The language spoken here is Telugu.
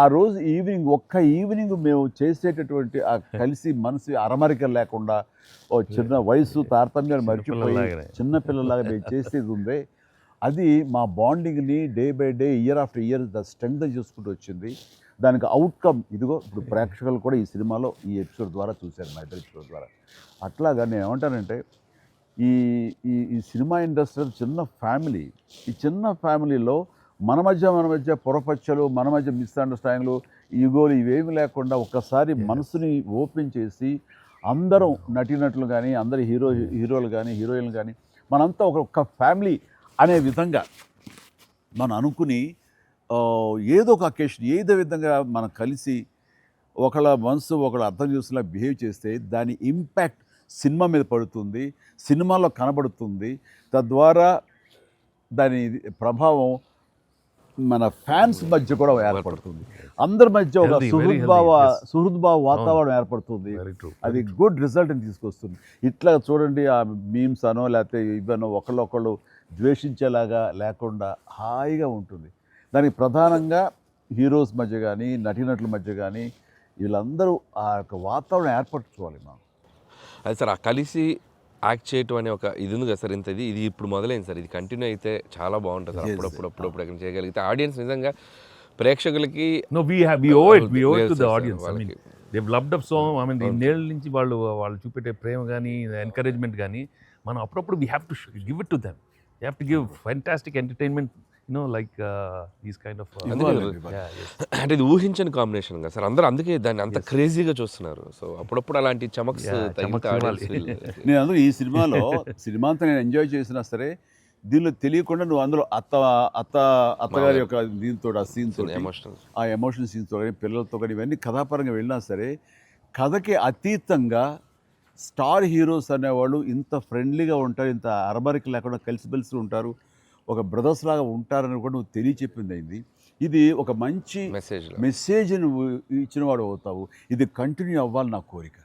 ఆ రోజు ఈవినింగ్ ఒక్క ఈవినింగ్ మేము చేసేటటువంటి ఆ కలిసి మనసు అరమరిక లేకుండా ఓ చిన్న వయసు తారతమ్యాలు మర్చిపోయి చిన్నపిల్లలాగా మేము చేసేది ఉందే, అది మా బాండింగ్ని day by day year after year strength చేసుకుంటూ వచ్చింది. దానికి అవుట్కమ్ ఇదిగో ఇప్పుడు ప్రేక్షకులు కూడా ఈ సినిమాలో ఈ ఎపిసోడ్ ద్వారా చూశారు, మా ఇద్దరు ఎపిసోడ్ ద్వారా. అట్లాగా నేను ఏమంటానంటే ఈ ఈ ఈ సినిమా ఇండస్ట్రీ చిన్న ఫ్యామిలీ. ఈ చిన్న ఫ్యామిలీలో మన మధ్య పొరపచ్చలు, మన మధ్య మిస్అండర్స్టాండింగ్లు, ఈగోలు ఇవేమి లేకుండా ఒక్కసారి మనసుని ఓపెన్ చేసి అందరం నటీనటులు కానీ, అందరు హీరోలు కానీ, హీరోయిన్లు కానీ మనంతా ఒక ఫ్యామిలీ అనే విధంగా మనం అనుకుని ఏదో ఒక అకేషన్ ఏదో విధంగా మనం కలిసి ఒకళ్ళ మనసు ఒకళ్ళు అర్థం చేసుకునేలా బిహేవ్ చేస్తే దాని ఇంపాక్ట్ సినిమా మీద పడుతుంది, సినిమాలో కనబడుతుంది. తద్వారా దాని ప్రభావం మన ఫ్యాన్స్ మధ్య కూడా ఏర్పడుతుంది, అందరి మధ్య ఒక సుహృద్భావ వాతావరణం ఏర్పడుతుంది. అది గుడ్ రిజల్ట్ని తీసుకొస్తుంది. ఇట్లా చూడండి, ఆ మీమ్స్ అనో లేకపోతే ఇవన్నో ఒకళ్ళొకళ్ళు ద్వేషించేలాగా లేకుండా హాయిగా ఉంటుంది. దానికి ప్రధానంగా హీరోస్ మధ్య కానీ, నటీనటుల మధ్య కానీ వీళ్ళందరూ ఆ యొక్క వాతావరణం ఏర్పరచుకోవాలి మనం. అది సార్, ఆ కలిసి యాక్ట్ చేయటం అనే ఒక ఇది ఉంది కదా సార్, ఇంత ఇది ఇప్పుడు మొదలైంది సార్. ఇది కంటిన్యూ అయితే చాలా బాగుంటుంది సార్. అప్పుడప్పుడు ఎక్కడ చేయగలిగితే ఆడియన్స్ నిజంగా ప్రేక్షకులకి they've loved up so, I mean, ఇన్నేళ్ళ నుంచి వాళ్ళు చూపెట్టే ప్రేమ కానీ ఎంకరేజ్మెంట్ కానీ మనం అప్పుడప్పుడు we have to give it to them. You have to give fantastic entertainment, like these kind of. అంటే ఇది ఊహించని కాంబినేషన్ కదా సార్, అందరూ అందుకే దాన్ని అంత క్రేజీగా చూస్తున్నారు. సో అప్పుడప్పుడు అలాంటి చమక్స్ నేను అందులో ఈ సినిమాలో సినిమా అంతా నేను ఎంజాయ్ చేసినా సరే, దీనిలో తెలియకుండా నువ్వు అందులో అత్తగారి యొక్క దీంతో ఆ సీన్స్, ఆ ఎమోషనల్ సీన్స్తో కానీ పిల్లలతో కానీ ఇవన్నీ కథాపరంగా వెళ్ళినా సరే, కథకి అతీతంగా స్టార్ హీరోస్ అనేవాళ్ళు ఇంత ఫ్రెండ్లీగా ఉంటారు, ఇంత అరమరిక లేకుండా కలిసిమెలిసి ఉంటారు, ఒక బ్రదర్స్ లాగా ఉంటారని కూడా నువ్వు తెలియచెప్పింది అయింది. ఇది ఒక మంచి మెసేజ్ని ఇచ్చినవాడు అవుతావు. ఇది కంటిన్యూ అవ్వాలి నా కోరిక.